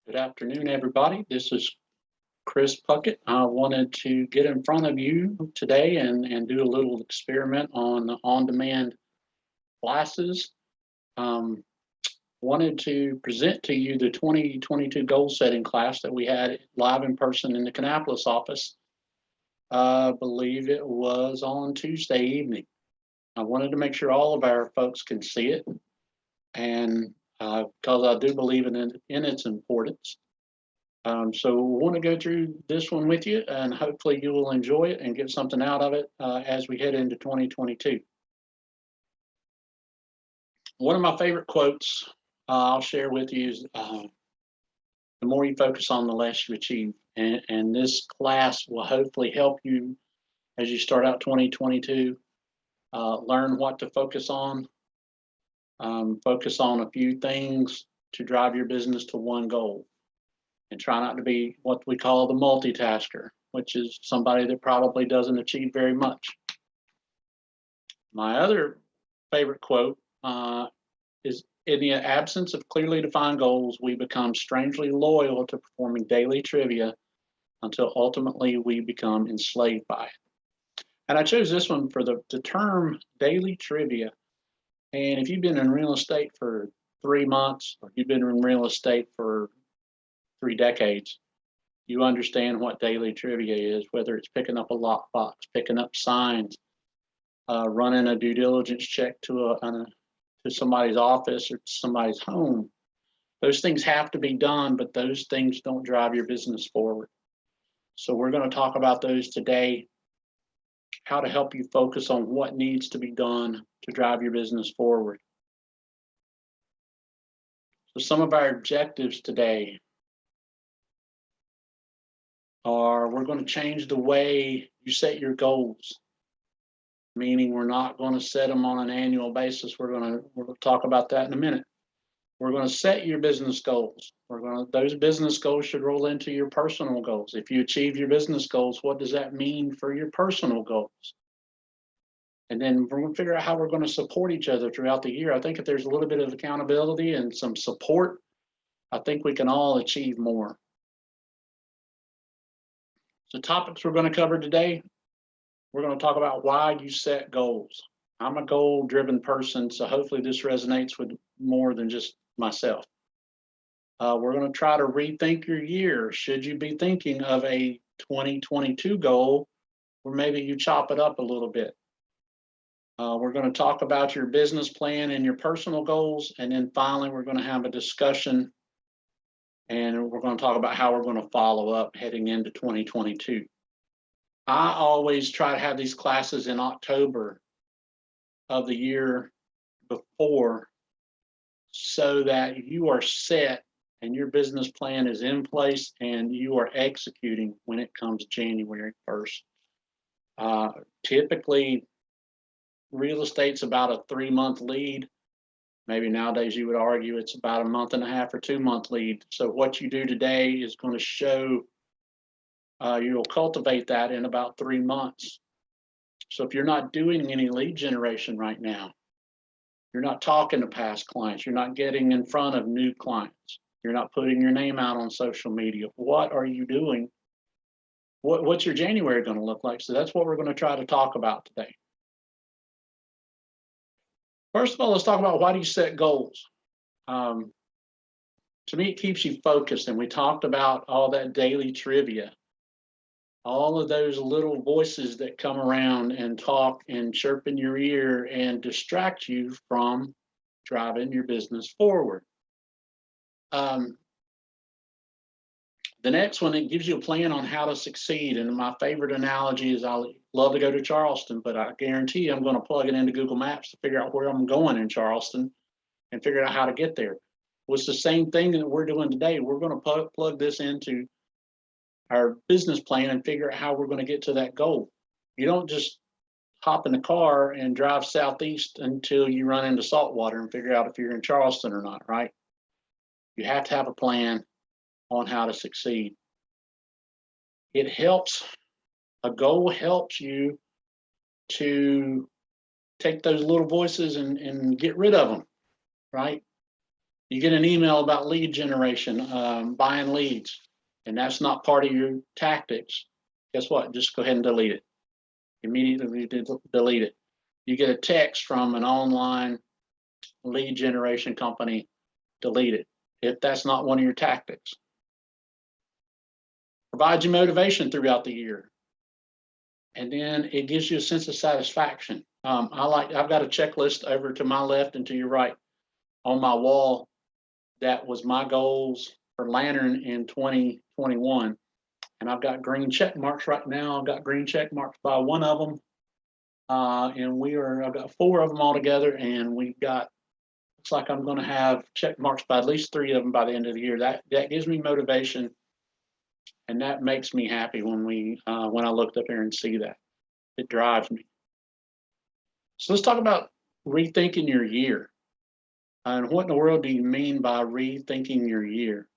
Good afternoon, everybody. This is Chris Puckett. I wanted to get in front of you today and do a little experiment on on-demand classes. Um, Wanted to present to you the 2022 goal setting class that we had live in person in the Kannapolis office. I believe it was on Tuesday evening. I wanted to make sure all of our folks can see it, and because I do believe in its importance. So we want to go through this one with you, and hopefully you will enjoy it and get something out of it as we head into 2022. One of my favorite quotes I'll share with you is the more you focus on, the less you achieve. And this class will hopefully help you as you start out 2022, learn what to focus on a few things to drive your business to one goal. And try not to be what we call the multitasker, which is somebody that probably doesn't achieve very much. My other favorite quote is, in the absence of clearly defined goals, we become strangely loyal to performing daily trivia until ultimately we become enslaved by it. And I chose this one for the term daily trivia. And if you've been in real estate for 3 months, or you've been in real estate for 3 decades, you understand what daily trivia is, whether it's picking up a lockbox, picking up signs, running a due diligence check to somebody's office or to somebody's home. Those things have to be done, but those things don't drive your business forward. So we're going to talk about those today, how to help you focus on what needs to be done to drive your business forward. So some of our objectives today are, we're going to change the way you set your goals, meaning we're not going to set them on an annual basis. We're going to talk about that in a minute. We're going to set your business goals. Those business goals should roll into your personal goals. If you achieve your business goals, what does that mean for your personal goals? And then we're going to figure out how we're going to support each other throughout the year. I think if there's a little bit of accountability and some support, I think we can all achieve more. So topics we're going to cover today, we're going to talk about why you set goals. I'm a goal-driven person, so hopefully this resonates with more than just myself. We're going to try to rethink your year. Should you be thinking of a 2022 goal, or maybe you chop it up a little bit? We're going to talk about your business plan and your personal goals, and then finally we're going to have a discussion, and we're going to talk about how we're going to follow up heading into 2022. I always try to have these classes in October of the year before, so that you are set and your business plan is in place and you are executing when it comes January 1st. Typically, real estate's about a 3-month lead. Maybe nowadays you would argue it's about a 1.5 or 2-month lead. So what you do today is going to show, you'll cultivate that in about 3 months. So if you're not doing any lead generation right now, you're not talking to past clients, you're not getting in front of new clients, you're not putting your name out on social media, what are you doing? What's your January going to look like? So that's what we're going to try to talk about today. First of all, let's talk about, why do you set goals? To me, it keeps you focused. And we talked about all that daily trivia, all of those little voices that come around and talk and chirp in your ear and distract you from driving your business forward. The next one, it gives you a plan on how to succeed. And my favorite analogy is, I love to go to Charleston, but I guarantee you I'm going to plug it into Google Maps to figure out where I'm going in Charleston and figure out how to get there. Well, it's the same thing that we're doing today. We're going to plug this into our business plan and figure out how we're going to get to that goal. You don't just hop in the car and drive southeast until you run into saltwater and figure out if you're in Charleston or not, right? You have to have a plan on how to succeed. A goal helps you to take those little voices and get rid of them, right? You get an email about lead generation, buying leads, and that's not part of your tactics. Guess what? Just go ahead and delete it. Immediately delete it. You get a text from an online lead generation company, delete it. If that's not one of your tactics. Provides you motivation throughout the year. And then it gives you a sense of satisfaction. I've got a checklist over to my left and to your right on my wall. That was my goals for Lantern in 2021. And I've got green check marks right now. I've got green check marks by one of them. And I've got 4 of them all together, and looks like I'm going to have check marks by at least 3 of them by the end of the year. That gives me motivation, and that makes me happy when I looked up here and see that. It drives me. So let's talk about rethinking your year. And what in the world do you mean by rethinking your year?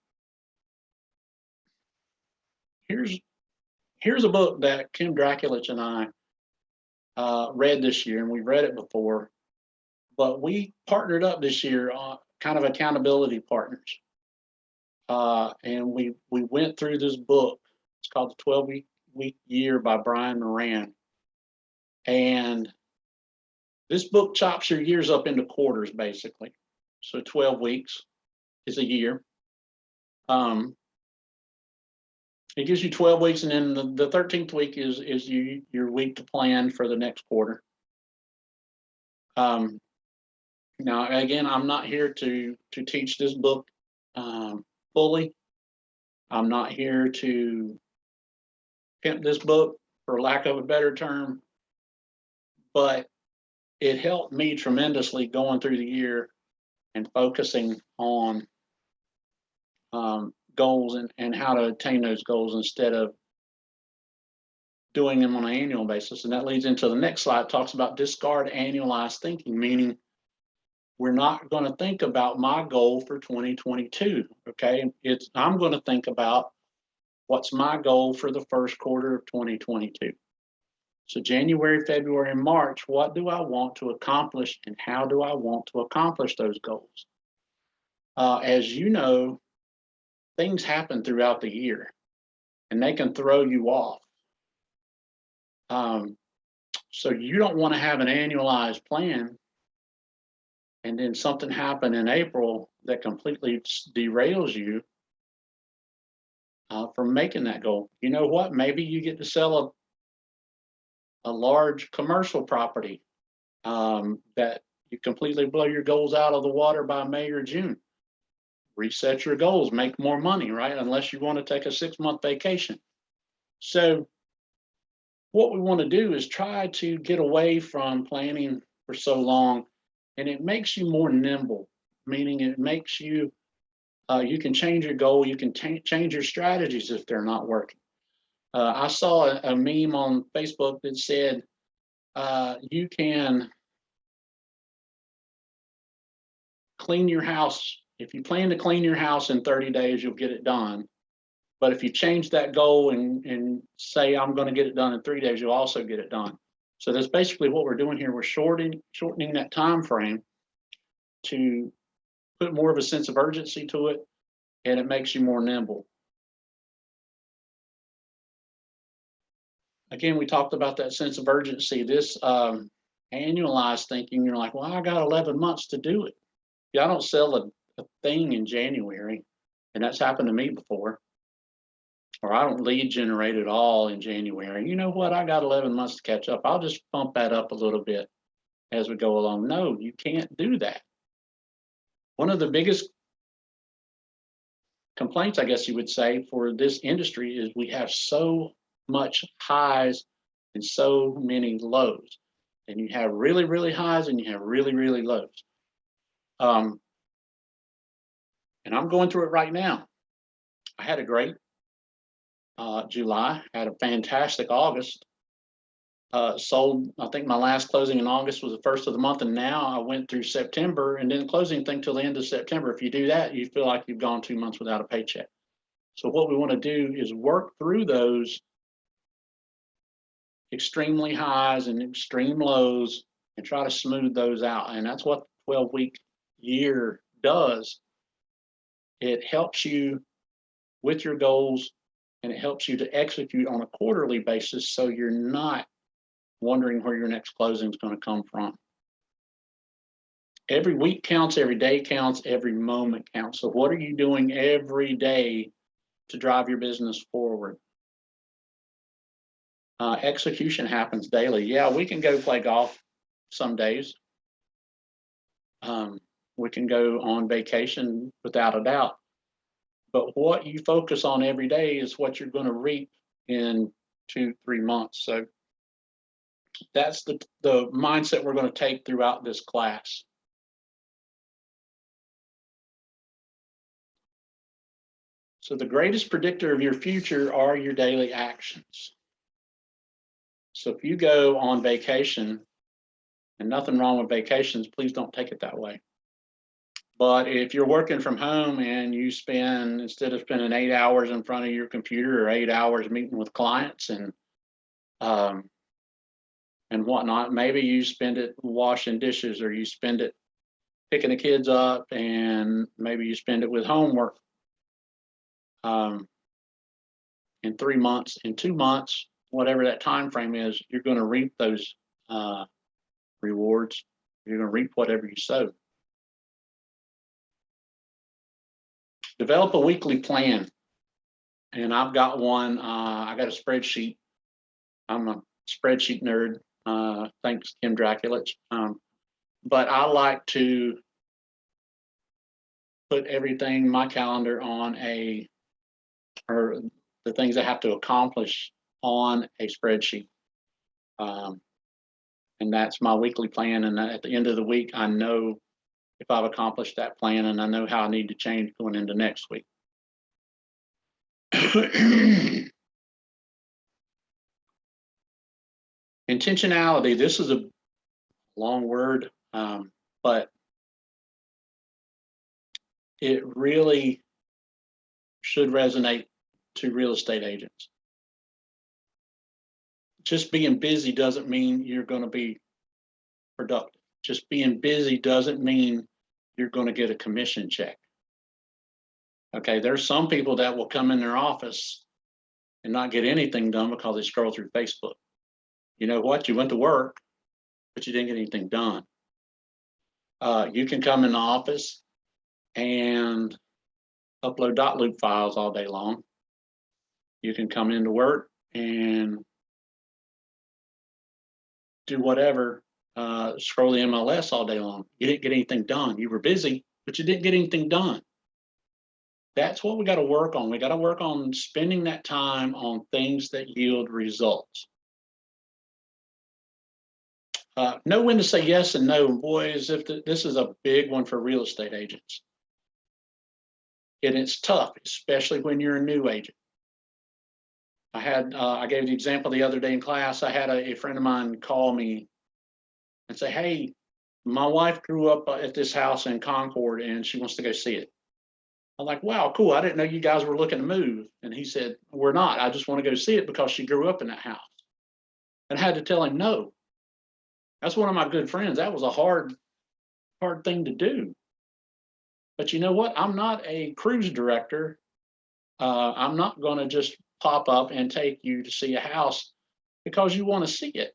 Here's a book that Kim Draculich and I read this year, and we've read it before, but we partnered up this year on kind of accountability partners. And we went through this book. It's called The 12-Week Year by Brian Moran. And this book chops your years up into quarters, basically. So 12 weeks is a year. It gives you 12 weeks, and then the 13th week is your week to plan for the next quarter. Now, again, I'm not here to teach this book fully. I'm not here to pimp this book, for lack of a better term, but it helped me tremendously going through the year and focusing on goals and how to attain those goals instead of doing them on an annual basis. And that leads into the next slide. It talks about discard annualized thinking, meaning we're not going to think about my goal for 2022. Okay, I'm going to think about what's my goal for the first quarter of 2022. So January, February, and March, what do I want to accomplish, and how do I want to accomplish those goals? As you know, things happen throughout the year, and they can throw you off. So you don't want to have an annualized plan and then something happen in April that completely derails you from making that goal. You know what? Maybe you get to sell a large commercial property that you completely blow your goals out of the water by May or June. Reset your goals, make more money, right? Unless you want to take a 6-month vacation. So what we want to do is try to get away from planning for so long, and it makes you more nimble, meaning it makes you, you can change your goal, you can change your strategies if they're not working. I saw a meme on Facebook that said, you can clean your house. If you plan to clean your house in 30 days, you'll get it done. But if you change that goal and say, I'm going to get it done in 3 days, you'll also get it done. So that's basically what we're doing here. We're shortening that time frame to put more of a sense of urgency to it, and it makes you more nimble. Again, we talked about that sense of urgency. This annualized thinking, you're like, well, I got 11 months to do it. Yeah, I don't sell a thing in January, and that's happened to me before. Or I don't lead generate at all in January. You know what? I got 11 months to catch up. I'll just bump that up a little bit as we go along. No, you can't do that. One of the biggest complaints, I guess you would say, for this industry is we have so much highs and so many lows. And you have really, really highs and you have really, really lows. And I'm going through it right now. I had a great July, had a fantastic August. Sold, I think my last closing in August was the first of the month, and now I went through September and didn't close anything till the end of September. If you do that, you feel like you've gone 2 months without a paycheck. So what we want to do is work through those extremely highs and extreme lows and try to smooth those out. And that's what the 12-week year does. It helps you with your goals, and it helps you to execute on a quarterly basis so you're not wondering where your next closing is going to come from. Every week counts, every day counts, every moment counts. So what are you doing every day to drive your business forward? Execution happens daily. Yeah, we can go play golf some days. We can go on vacation without a doubt. But what you focus on every day is what you're going to reap in 2-3 months. So that's the mindset we're going to take throughout this class. So the greatest predictor of your future are your daily actions. So if you go on vacation, and nothing wrong with vacations, please don't take it that way. But if you're working from home and you spend, instead of spending 8 hours in front of your computer or 8 hours meeting with clients and whatnot, maybe you spend it washing dishes, or you spend it picking the kids up, and maybe you spend it with homework. In 3 months, in 2 months, whatever that time frame is, you're going to reap those rewards. You're going to reap whatever you sow. Develop a weekly plan. And I've got one. I got a spreadsheet. I'm a spreadsheet nerd. Thanks, Kim Draculich. But I like to put everything, my calendar, on or the things I have to accomplish on a spreadsheet. And that's my weekly plan. And at the end of the week, I know if I've accomplished that plan, and I know how I need to change going into next week. Intentionality. This is a long word, but it really should resonate to real estate agents. Just being busy doesn't mean you're going to be productive. Just being busy doesn't mean you're going to get a commission check. Okay, there's some people that will come in their office and not get anything done because they scroll through Facebook. You know what? You went to work, but you didn't get anything done. You can come in the office and upload .loop files all day long. You can come into work and do whatever, scroll the MLS all day long. You didn't get anything done. You were busy, but you didn't get anything done. That's what we got to work on. We got to work on spending that time on things that yield results. Know when to say yes and no. Boys, this is a big one for real estate agents. And it's tough, especially when you're a new agent. I gave the example the other day in class. I had a friend of mine call me and say, hey, my wife grew up at this house in Concord and she wants to go see it. I'm like, wow, cool. I didn't know you guys were looking to move. And he said, we're not. I just want to go see it because she grew up in that house. And I had to tell him no. That's one of my good friends. That was a hard thing to do. But you know what? I'm not a cruise director. I'm not going to just pop up and take you to see a house because you want to see it.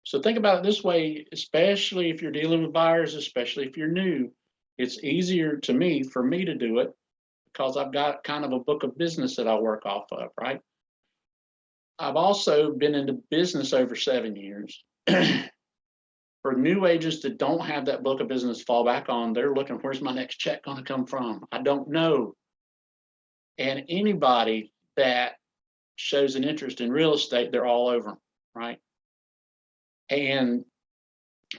So think about it this way, especially if you're dealing with buyers, especially if you're new. It's easier for me to do it because I've got kind of a book of business that I work off of, right? I've also been into business over 7 years. For new agents that don't have that book of business to fall back on, they're looking, where's my next check going to come from? I don't know. And anybody that shows an interest in real estate, they're all over them, right? And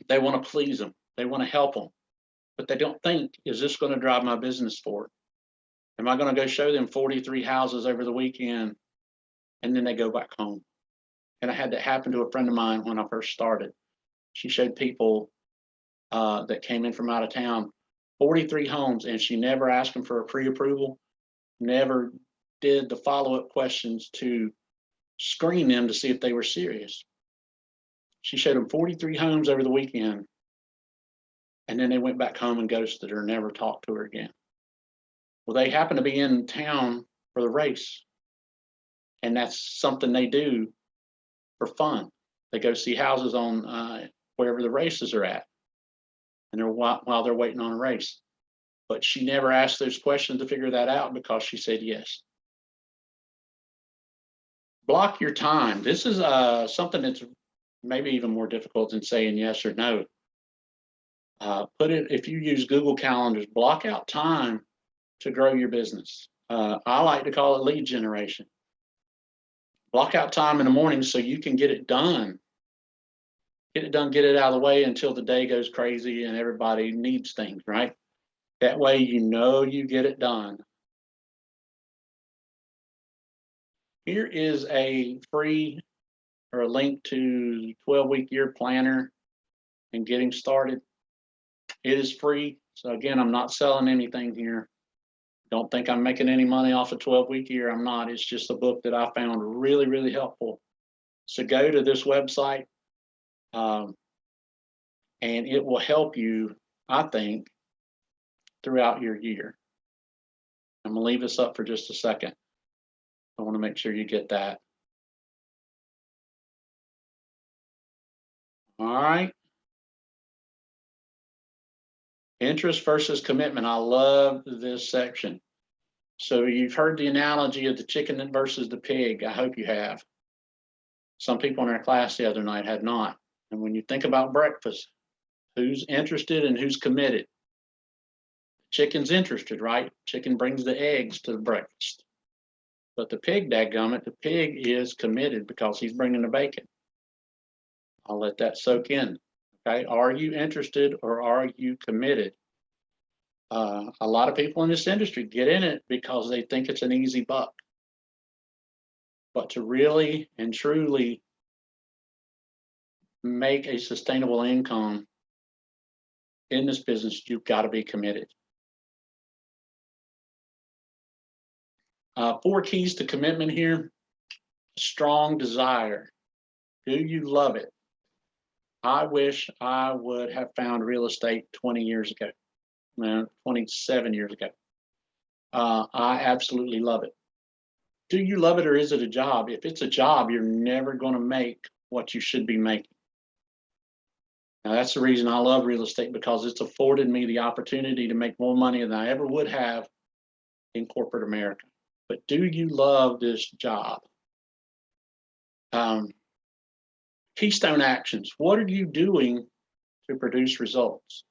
they want to please them. They want to help them. But they don't think, is this going to drive my business forward? Am I going to go show them 43 houses over the weekend and then they go back home? And I had that happen to a friend of mine when I first started. She showed people that came in from out of town 43 homes, and she never asked them for a pre-approval, never did the follow-up questions to screen them to see if they were serious. She showed them 43 homes over the weekend, and then they went back home and ghosted her, never talked to her again. Well, they happen to be in town for the race, and that's something they do for fun. They go see houses on wherever the races are at, and they're while they're waiting on a race. But she never asked those questions to figure that out because she said yes. Block your time. This is something that's maybe even more difficult than saying yes or no. Put it, if you use Google Calendars, block out time to grow your business. I like to call it lead generation. Block out time in the morning so you can get it done. Get it done, get it out of the way until the day goes crazy and everybody needs things, right? That way you know you get it done. Here is a free or a link to 12-week year planner and getting started. It is free. So again, I'm not selling anything here. Don't think I'm making any money off a 12-week year. I'm not. It's just a book that I found really, really helpful. So go to this website, and it will help you, I think, throughout your year. I'm gonna leave this up for just a second. I want to make sure you get that. All right. Interest versus commitment. I love this section. So you've heard the analogy of the chicken versus the pig. I hope you have. Some people in our class the other night had not. And when you think about breakfast, who's interested and who's committed? Chicken's interested, right? Chicken brings the eggs to the breakfast. But the pig, dadgummit, the pig is committed because he's bringing the bacon. I'll let that soak in. Okay, are you interested or are you committed? A lot of people in this industry get in it because they think it's an easy buck. But to really and truly make a sustainable income in this business, you've got to be committed. 4 keys to commitment here. Strong desire. Do you love it? I wish I would have found real estate 20 years ago, 27 years ago. I absolutely love it. Do you love it or is it a job? If it's a job, you're never going to make what you should be making. Now, that's the reason I love real estate, because it's afforded me the opportunity to make more money than I ever would have in corporate America. But do you love this job? Keystone actions. What are you doing to produce results?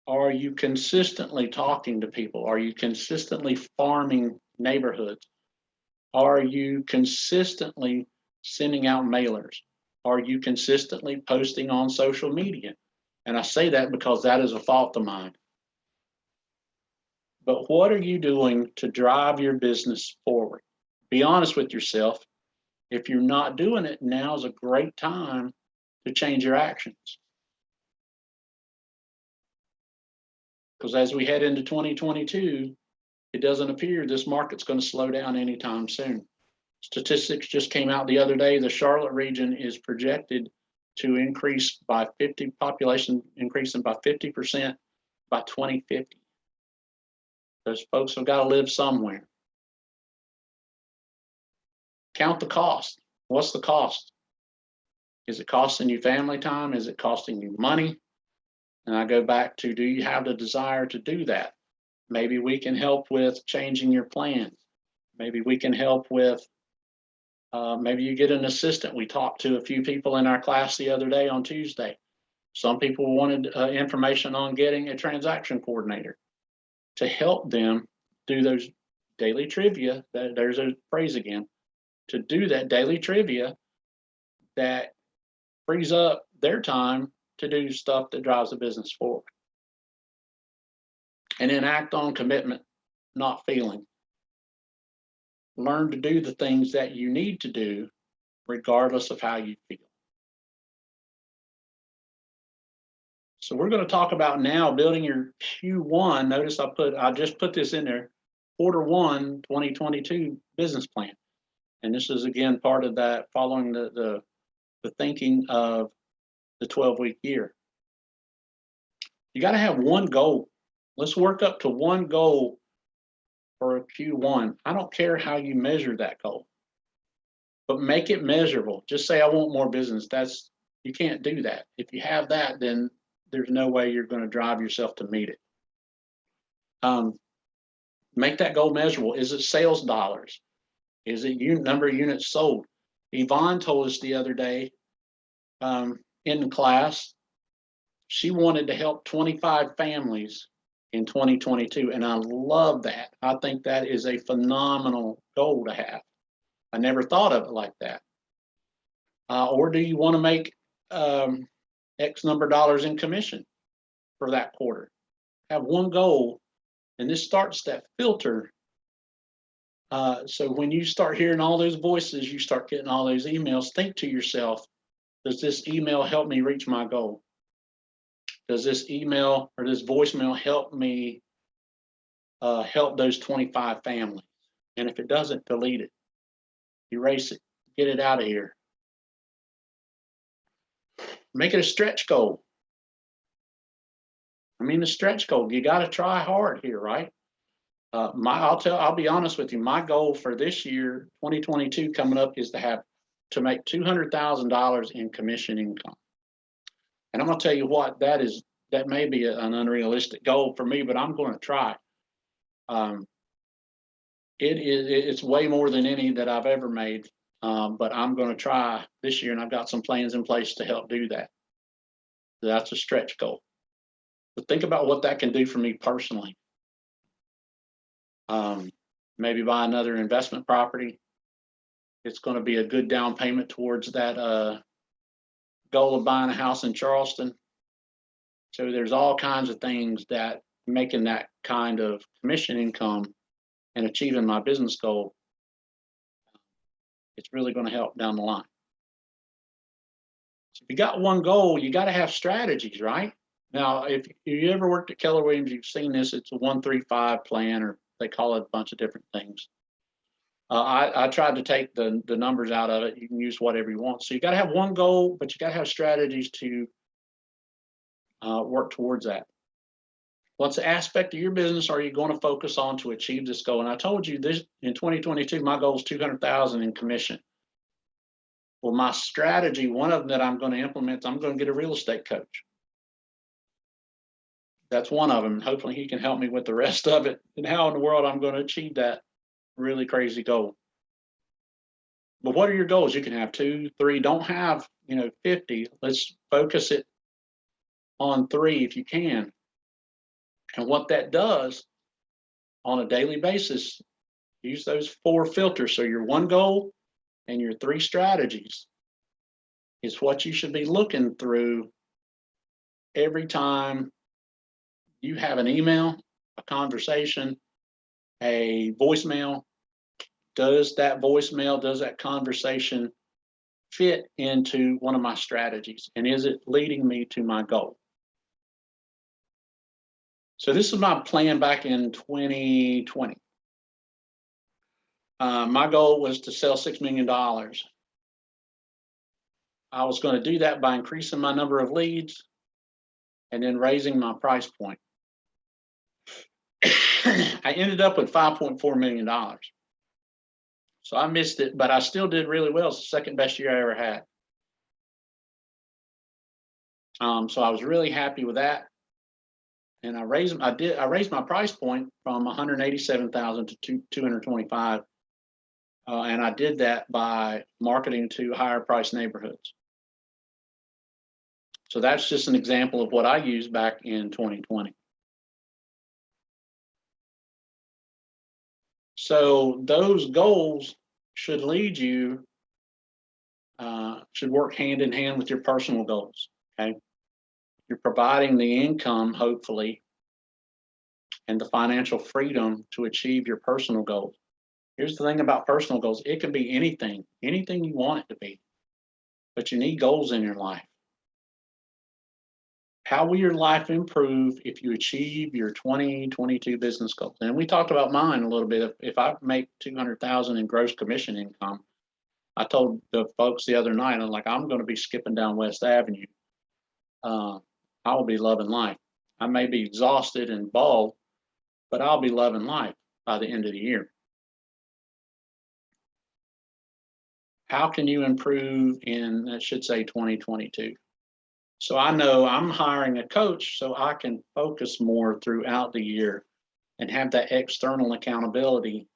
Are you consistently talking to people? Are you consistently farming neighborhoods? Are you consistently sending out mailers? Are you consistently posting on social media? And I say that because that is a fault of mine. But what are you doing to drive your business forward? Be honest with yourself. If you're not doing it, now's a great time to change your actions. Because as we head into 2022, it doesn't appear this market's going to slow down anytime soon. Statistics just came out the other day. The Charlotte region is projected to increase by 50, population increasing by 50% by 2050. Those folks have got to live somewhere. Count the cost. What's the cost? Is it costing you family time? Is it costing you money? And I go back to, do you have the desire to do that? Maybe we can help with changing your plans. Maybe we can help with, maybe you get an assistant. We talked to a few people in our class the other day on Tuesday. Some people wanted information on getting a transaction coordinator to help them do those daily trivia. There's a phrase again. To do that daily trivia that frees up their time to do stuff that drives the business forward. And then act on commitment, not feeling. Learn to do the things that you need to do, regardless of how you feel. So we're going to talk about now building your Q1. Notice I just put this in there, Q1 2022 business plan. And this is again part of that, following the thinking of the 12-week year. You got to have one goal. Let's work up to one goal for a Q1. I don't care how you measure that goal, but make it measurable. Just say, I want more business. You can't do that. If you have that, then there's no way you're going to drive yourself to meet it. Make that goal measurable. Is it sales dollars? Is it number of units sold? Yvonne told us the other day in class, she wanted to help 25 families in 2022. And I love that. I think that is a phenomenal goal to have. I never thought of it like that. Or do you want to make X number of dollars in commission for that quarter? Have one goal, and this starts that filter. So when you start hearing all those voices, you start getting all those emails, think to yourself, does this email help me reach my goal? Does this email or this voicemail help me help those 25 families? And if it doesn't, delete it, erase it, get it out of here. Make it a stretch goal. I mean, a stretch goal, you got to try hard here, right? I'll be honest with you. My goal for this year, 2022 coming up, is to make $200,000 in commission income. And I'm going to tell you what, that may be an unrealistic goal for me, but I'm going to try. It's way more than any that I've ever made. But I'm going to try this year, and I've got some plans in place to help do that. That's a stretch goal. But think about what that can do for me personally. Maybe buy another investment property. It's going to be a good down payment towards that goal of buying a house in Charleston. So there's all kinds of things that making that kind of commission income and achieving my business goal, it's really going to help down the line. So if you got one goal, you got to have strategies, right? Now, if you ever worked at Keller Williams, you've seen this. It's a 1-3-5 plan, or they call it a bunch of different things. I tried to take the numbers out of it. You can use whatever you want. So you got to have one goal, but you got to have strategies to work towards that. What's aspect of your business are you going to focus on to achieve this goal? And I told you this in 2022, my goal is 200,000 in commission. Well, my strategy, one of them that I'm going to implement, I'm going to get a real estate coach. That's one of them. Hopefully he can help me with the rest of it and how in the world I'm going to achieve that really crazy goal. But what are your goals? You can have 2, 3, don't have, 50. Let's focus it on 3 if you can. And what that does on a daily basis, use those 4 filters. So your one goal and your 3 strategies is what you should be looking through every time you have an email, a conversation, a voicemail. Does that conversation fit into one of my strategies? And is it leading me to my goal? So this is my plan back in 2020. My goal was to sell $6 million. I was going to do that by increasing my number of leads and then raising my price point. I ended up with $5.4 million. So I missed it, but I still did really well. It's the second best year I ever had. So I was really happy with that. And I raised my price point from 187,000 to 225. And I did that by marketing to higher price neighborhoods. So that's just an example of what I used back in 2020. So those goals should lead you, should work hand in hand with your personal goals, okay? You're providing the income, hopefully, and the financial freedom to achieve your personal goals. Here's the thing about personal goals. It can be anything you want it to be, but you need goals in your life. How will your life improve if you achieve your 2022 business goals? And we talked about mine a little bit. If I make 200,000 in gross commission income, I told the folks the other night, I'm going to be skipping down West Avenue. I will be loving life. I may be exhausted and bald, but I'll be loving life by the end of the year. How can you improve in, I should say, 2022? So I know I'm hiring a coach so I can focus more throughout the year and have that external accountability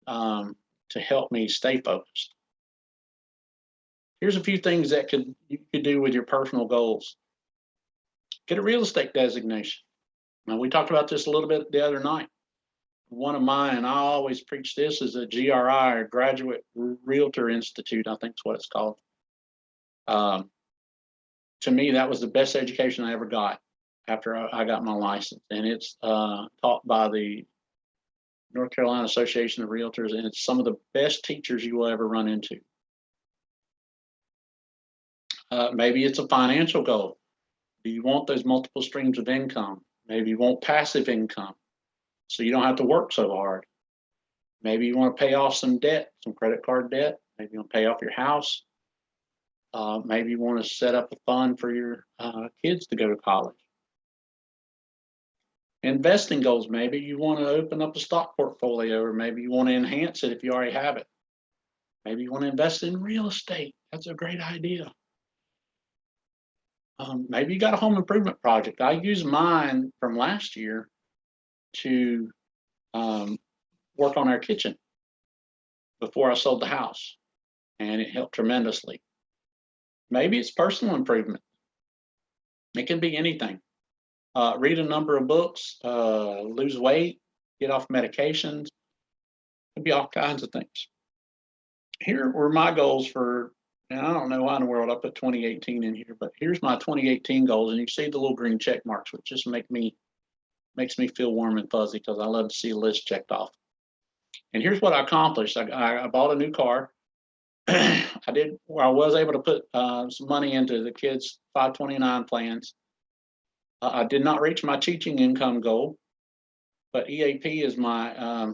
to help me stay focused. Here's a few things that you could do with your personal goals. Get a real estate designation. Now, we talked about this a little bit the other night. One of mine, and I always preach this, is a GRI, or Graduate Realtor Institute, I think is what it's called. To me, that was the best education I ever got after I got my license. And it's taught by the North Carolina Association of Realtors, and it's some of the best teachers you will ever run into. Maybe it's a financial goal. Do you want those multiple streams of income? Maybe you want passive income, so you don't have to work so hard. Maybe you want to pay off some debt, some credit card debt. Maybe you want to pay off your house. Maybe you want to set up a fund for your kids to go to college. Investing goals, maybe you want to open up a stock portfolio, or maybe you want to enhance it if you already have it. Maybe you want to invest in real estate. That's a great idea. Maybe you got a home improvement project. I used mine from last year to work on our kitchen before I sold the house, and it helped tremendously. Maybe it's personal improvement. It can be anything. Read a number of books, lose weight, get off medications. It can be all kinds of things. Here were my goals for, and I don't know why in the world I put 2018 in here, but here's my 2018 goals, and you see the little green check marks, which just makes me feel warm and fuzzy because I love to see a list checked off. And here's what I accomplished. I bought a new car. I was able to put some money into the kids' 529 plans. I did not reach my teaching income goal, but EAP is my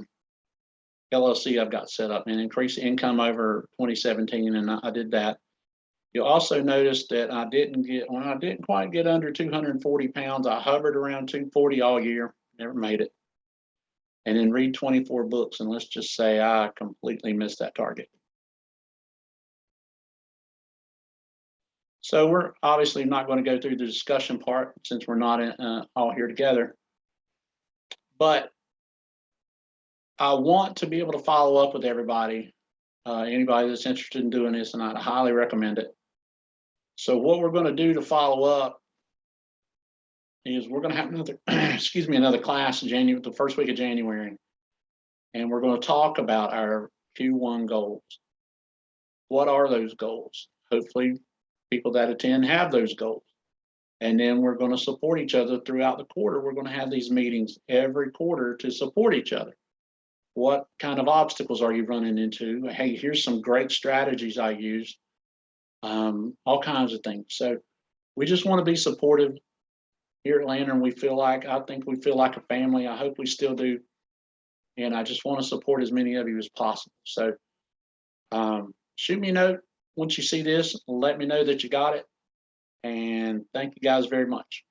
LLC I've got set up, and increase income over 2017, and I did that. You'll also notice that I didn't quite get under 240 pounds. I hovered around 240 all year, never made it. And then read 24 books, and let's just say I completely missed that target. So we're obviously not going to go through the discussion part since we're not all here together. But I want to be able to follow up with everybody, anybody that's interested in doing this, and I'd highly recommend it. So what we're going to do to follow up is we're going to have another, another class in the first week of January, and we're going to talk about our Q1 goals. What are those goals? Hopefully, people that attend have those goals. And then we're going to support each other throughout the quarter. We're going to have these meetings every quarter to support each other. What kind of obstacles are you running into? Hey, here's some great strategies I use. All kinds of things. So we just want to be supportive here at Lantern. I think we feel like a family. I hope we still do. And I just want to support as many of you as possible. So shoot me a note once you see this. Let me know that you got it. And thank you guys very much.